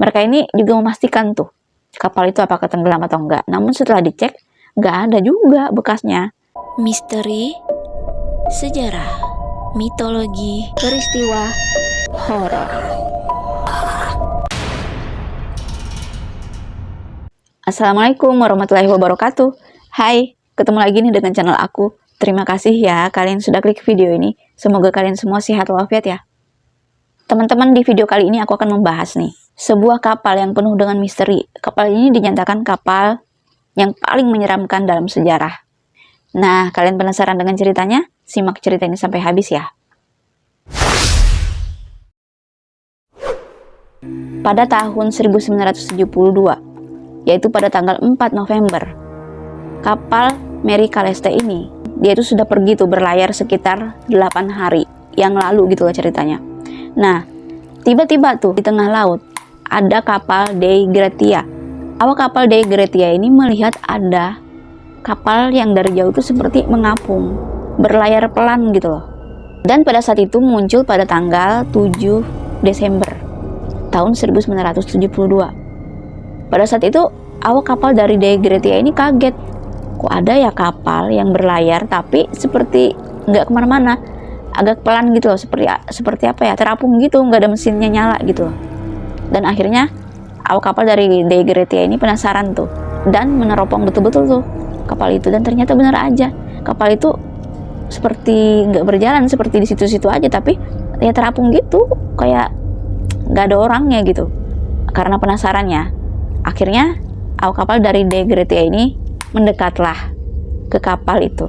Mereka ini juga memastikan tuh kapal itu apakah tenggelam atau enggak. Namun setelah dicek, nggak ada juga bekasnya. Misteri, sejarah, mitologi, Peristiwa horor. Assalamualaikum warahmatullahi wabarakatuh. Hai, ketemu lagi nih dengan channel aku. Terima kasih ya kalian sudah klik video ini. Semoga kalian semua sehat walafiat ya. Teman-teman, di video kali ini aku akan membahas nih sebuah kapal yang penuh dengan misteri. Kapal ini dinyatakan kapal yang paling menyeramkan dalam sejarah. Nah, kalian penasaran dengan ceritanya? Simak cerita ini sampai habis ya. Pada tahun 1972, yaitu pada tanggal 4 November, kapal Mary Celeste ini, dia itu sudah pergi tuh berlayar sekitar 8 hari yang lalu gitu loh ceritanya. Nah, tiba-tiba tuh di tengah laut ada kapal Dei Gratia. Awak kapal Dei Gratia ini melihat ada kapal yang dari jauh itu seperti mengapung, berlayar pelan gitu loh. Dan pada saat itu muncul pada tanggal 7 Desember tahun 1972. Pada saat itu awak kapal dari Dei Gratia ini kaget. Kok ada ya kapal yang berlayar tapi seperti nggak kemana-mana, agak pelan gitu loh, seperti apa ya, terapung gitu, nggak ada mesinnya nyala gitu loh. Dan akhirnya awak kapal dari Dei Gratia ini penasaran tuh dan meneropong betul-betul tuh kapal itu, dan ternyata benar aja kapal itu seperti nggak berjalan, seperti di situ-situ aja, tapi ya terapung gitu, kayak nggak ada orangnya gitu. Karena penasarannya, akhirnya awak kapal dari Dei Gratia ini mendekatlah ke kapal itu.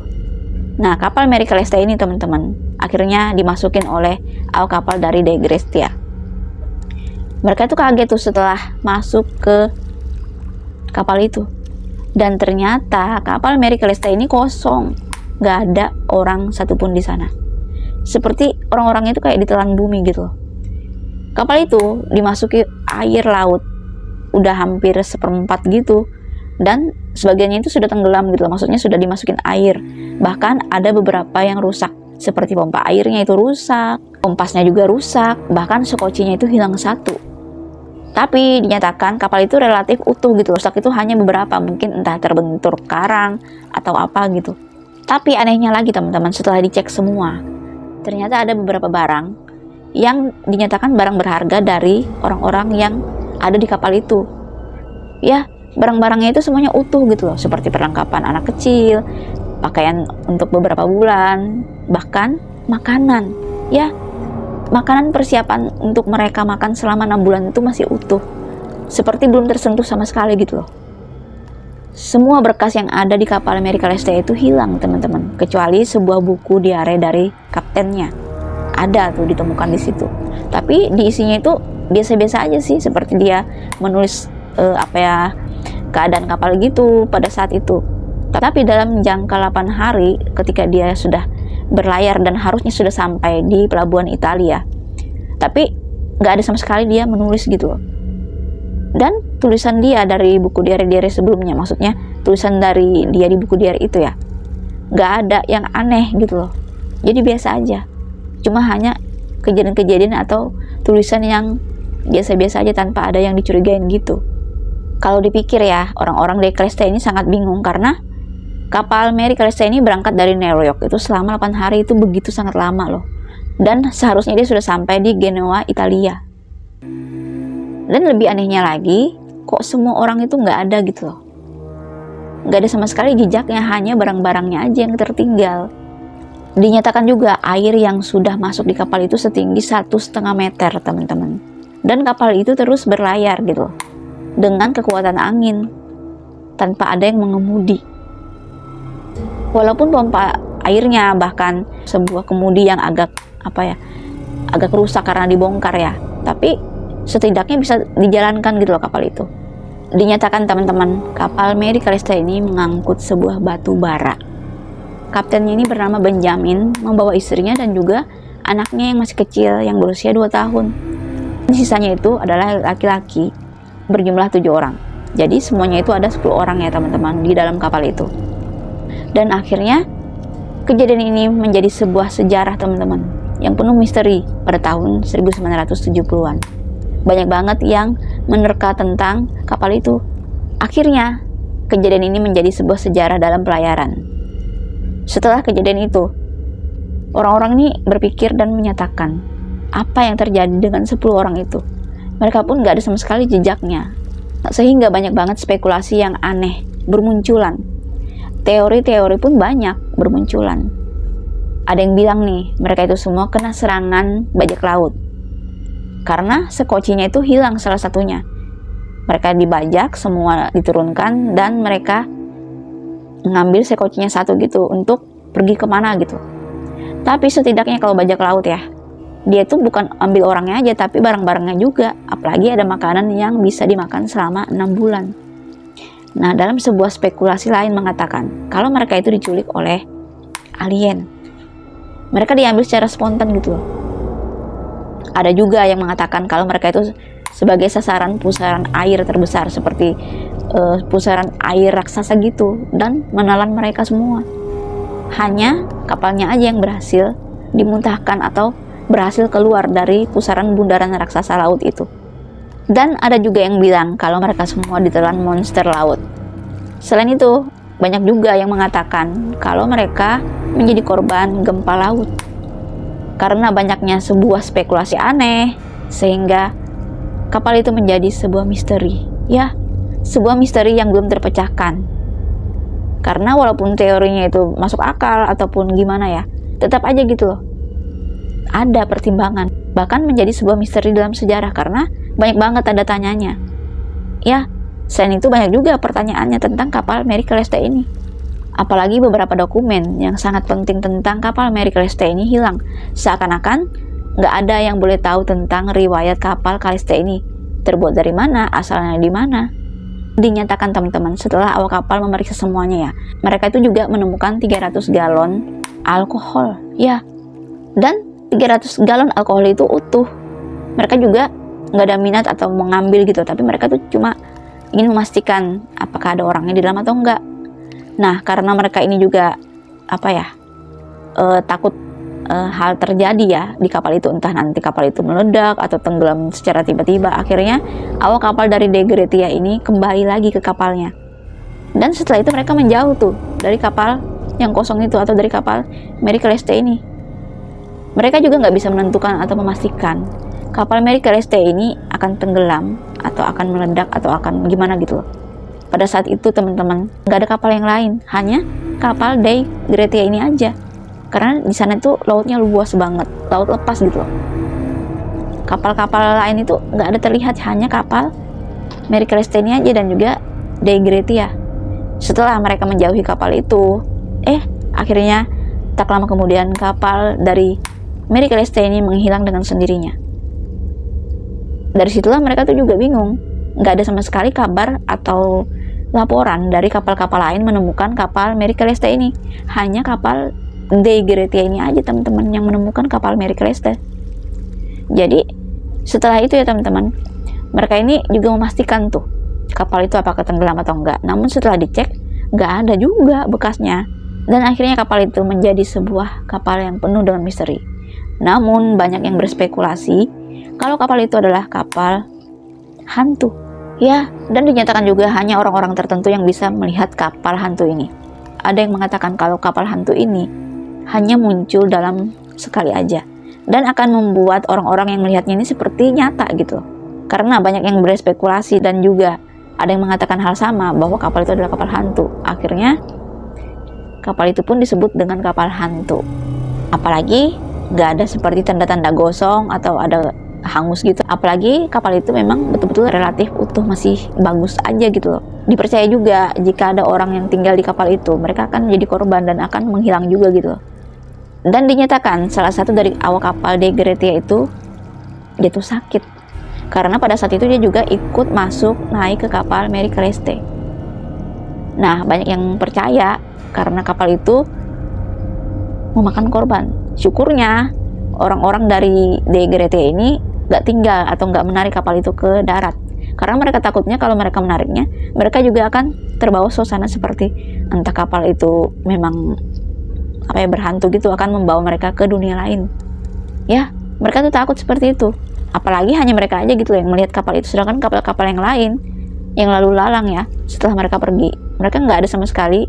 Nah, kapal Mary Celeste ini teman-teman akhirnya dimasukin oleh awak kapal dari Dei Gratia. Mereka tuh kaget tuh setelah masuk ke kapal itu, dan ternyata kapal Mary Celeste ini kosong, nggak ada orang satupun di sana. Seperti orang-orangnya itu kayak ditelan bumi gitu loh. Kapal itu dimasuki air laut, udah hampir seperempat gitu, dan sebagiannya itu sudah tenggelam gitu loh, maksudnya sudah dimasukin air. Bahkan ada beberapa yang rusak, seperti pompa airnya itu rusak, kompasnya juga rusak, bahkan sekocinya itu hilang satu. Tapi dinyatakan kapal itu relatif utuh gitu, rusak itu hanya beberapa, mungkin entah terbentur karang atau apa gitu. Tapi anehnya lagi teman-teman, setelah dicek semua, ternyata ada beberapa barang yang dinyatakan barang berharga dari orang-orang yang ada di kapal itu. Ya, barang-barangnya itu semuanya utuh gitu loh, seperti perlengkapan anak kecil, pakaian untuk beberapa bulan, bahkan makanan. Ya, makanan persiapan untuk mereka makan selama 6 bulan itu masih utuh, seperti belum tersentuh sama sekali gitu loh. Semua berkas yang ada di kapal Mary Celeste itu hilang teman-teman, kecuali sebuah buku diare dari kaptennya. Ada tuh ditemukan di situ, tapi di isinya itu biasa-biasa aja sih, seperti dia menulis keadaan kapal gitu pada saat itu. Tapi dalam jangka 8 hari ketika dia sudah berlayar dan harusnya sudah sampai di pelabuhan Italia, tapi nggak ada sama sekali dia menulis gitu loh. Dan tulisan dia dari buku diary sebelumnya, maksudnya tulisan dari dia di buku diary itu ya, nggak ada yang aneh gitu loh, jadi biasa aja, cuma hanya kejadian-kejadian atau tulisan yang biasa-biasa aja tanpa ada yang dicurigain gitu. Kalau dipikir ya, orang-orang Dei Celeste ini sangat bingung karena kapal Mary Celeste ini berangkat dari New York itu selama 8 hari, itu begitu sangat lama loh. Dan seharusnya dia sudah sampai di Genoa, Italia. Dan lebih anehnya lagi, kok semua orang itu nggak ada gitu loh. Nggak ada sama sekali jejaknya, hanya barang-barangnya aja yang tertinggal. Dinyatakan juga air yang sudah masuk di kapal itu setinggi 1,5 meter teman-teman. Dan kapal itu terus berlayar gitu loh, dengan kekuatan angin, tanpa ada yang mengemudi. Walaupun pompa airnya, bahkan sebuah kemudi yang agak rusak karena dibongkar ya, tapi setidaknya bisa dijalankan gitu loh kapal itu. Dinyatakan teman-teman, kapal Mary Celeste ini mengangkut sebuah batu bara. Kaptennya ini bernama Benjamin, membawa istrinya dan juga anaknya yang masih kecil yang berusia 2 tahun. Sisanya itu adalah laki-laki, berjumlah 7 orang. Jadi semuanya itu ada 10 orang ya teman-teman di dalam kapal itu. Dan akhirnya kejadian ini menjadi sebuah sejarah teman-teman, yang penuh misteri pada tahun 1970-an. Banyak banget yang menerka tentang kapal itu. Akhirnya, kejadian ini menjadi sebuah sejarah dalam pelayaran. Setelah kejadian itu, orang-orang ini berpikir dan menyatakan apa yang terjadi dengan 10 orang itu. Mereka pun gak ada sama sekali jejaknya. Sehingga banyak banget spekulasi yang aneh bermunculan. Teori-teori pun banyak bermunculan. Ada yang bilang nih, mereka itu semua kena serangan bajak laut. Karena sekocinya itu hilang salah satunya. Mereka dibajak, semua diturunkan, dan mereka mengambil sekocinya satu gitu untuk pergi kemana gitu. Tapi setidaknya kalau bajak laut ya, dia tuh bukan ambil orangnya aja, tapi barang-barangnya juga. Apalagi ada makanan yang bisa dimakan selama 6 bulan. Nah, dalam sebuah spekulasi lain mengatakan kalau mereka itu diculik oleh alien. Mereka diambil secara spontan gitu loh. Ada juga yang mengatakan kalau mereka itu sebagai sasaran pusaran air terbesar seperti pusaran air raksasa gitu, dan menelan mereka semua. Hanya kapalnya aja yang berhasil dimuntahkan atau berhasil keluar dari pusaran bundaran raksasa laut itu. Dan ada juga yang bilang kalau mereka semua ditelan monster laut. Selain itu, banyak juga yang mengatakan kalau mereka menjadi korban gempa laut. Karena banyaknya sebuah spekulasi aneh, sehingga kapal itu menjadi sebuah misteri. Ya, sebuah misteri yang belum terpecahkan. Karena walaupun teorinya itu masuk akal ataupun gimana ya, tetap aja gitu loh, ada pertimbangan. Bahkan menjadi sebuah misteri dalam sejarah karena banyak banget tanda tanyanya. Ya, selain itu banyak juga pertanyaannya tentang kapal Mary Celeste ini. Apalagi beberapa dokumen yang sangat penting tentang kapal Mary Celeste ini hilang. Seakan-akan nggak ada yang boleh tahu tentang riwayat kapal Celeste ini. Terbuat dari mana, asalnya di mana. Dinyatakan teman-teman setelah awak kapal memeriksa semuanya ya, mereka itu juga menemukan 300 galon alkohol. Ya, dan 300 galon alkohol itu utuh. Mereka juga nggak ada minat atau mengambil gitu, tapi mereka tuh cuma ingin memastikan apakah ada orangnya di dalam atau enggak. Nah, karena mereka ini juga takut hal terjadi ya di kapal itu, entah nanti kapal itu meledak atau tenggelam secara tiba-tiba. Akhirnya awak kapal dari De Gretia ini kembali lagi ke kapalnya. Dan setelah itu mereka menjauh tuh dari kapal yang kosong itu atau dari kapal Mary Celeste ini. Mereka juga nggak bisa menentukan atau memastikan kapal Mary Celeste ini akan tenggelam atau akan meledak atau akan gimana gitu loh. Pada saat itu teman-teman, nggak ada kapal yang lain, hanya kapal De Gretia ini aja. Karena di sana itu lautnya luas banget, laut lepas gitu loh. Kapal-kapal lain itu nggak ada terlihat, hanya kapal Mary Celeste ini aja dan juga De Gretia. Setelah mereka menjauhi kapal itu, akhirnya tak lama kemudian kapal dari Mary Celeste ini menghilang dengan sendirinya. Dari situlah mereka tuh juga bingung, nggak ada sama sekali kabar atau laporan dari kapal-kapal lain menemukan kapal Mary Celeste ini. Hanya kapal De Gretia ini aja teman-teman yang menemukan kapal Mary Celeste. Jadi setelah itu ya teman-teman, mereka ini juga memastikan tuh kapal itu apakah tenggelam atau enggak. Namun setelah dicek, nggak ada juga bekasnya. Dan akhirnya kapal itu menjadi sebuah kapal yang penuh dengan misteri. Namun banyak yang berspekulasi kalau kapal itu adalah kapal hantu. Ya, dan dinyatakan juga hanya orang-orang tertentu yang bisa melihat kapal hantu ini. Ada yang mengatakan kalau kapal hantu ini hanya muncul dalam sekali aja dan akan membuat orang-orang yang melihatnya ini seperti nyata gitu. Karena banyak yang berspekulasi dan juga ada yang mengatakan hal sama bahwa kapal itu adalah kapal hantu. Akhirnya kapal itu pun disebut dengan kapal hantu. Apalagi nggak ada seperti tanda-tanda gosong atau ada hangus gitu. Apalagi kapal itu memang betul-betul relatif utuh, masih bagus aja gitu loh. Dipercaya juga jika ada orang yang tinggal di kapal itu, mereka akan menjadi korban dan akan menghilang juga gitu loh. Dan dinyatakan salah satu dari awak kapal De Gretia itu jatuh sakit karena pada saat itu dia juga ikut masuk naik ke kapal Mary Celeste. Nah, banyak yang percaya karena kapal itu memakan korban. Syukurnya orang-orang dari De Gretia ini gak tinggal atau gak menarik kapal itu ke darat, karena mereka takutnya kalau mereka menariknya, mereka juga akan terbawa suasana seperti entah kapal itu memang berhantu gitu, akan membawa mereka ke dunia lain. Ya, mereka tuh takut seperti itu. Apalagi hanya mereka aja gitu loh yang melihat kapal itu, sedangkan kapal-kapal yang lain yang lalu lalang ya setelah mereka pergi, mereka nggak ada sama sekali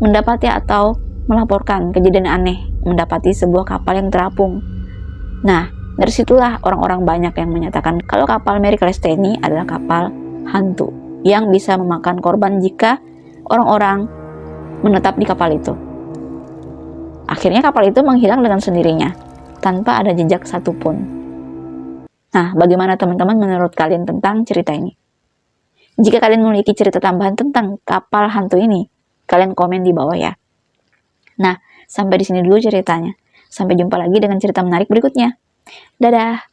mendapati atau melaporkan kejadian aneh mendapati sebuah kapal yang terapung. Nah, dari situlah orang-orang banyak yang menyatakan kalau kapal Mary Celeste ini adalah kapal hantu yang bisa memakan korban jika orang-orang menetap di kapal itu. Akhirnya kapal itu menghilang dengan sendirinya tanpa ada jejak satupun. Nah, bagaimana teman-teman menurut kalian tentang cerita ini? Jika kalian memiliki cerita tambahan tentang kapal hantu ini, kalian komen di bawah ya. Nah, sampai di sini dulu ceritanya. Sampai jumpa lagi dengan cerita menarik berikutnya. Dadah!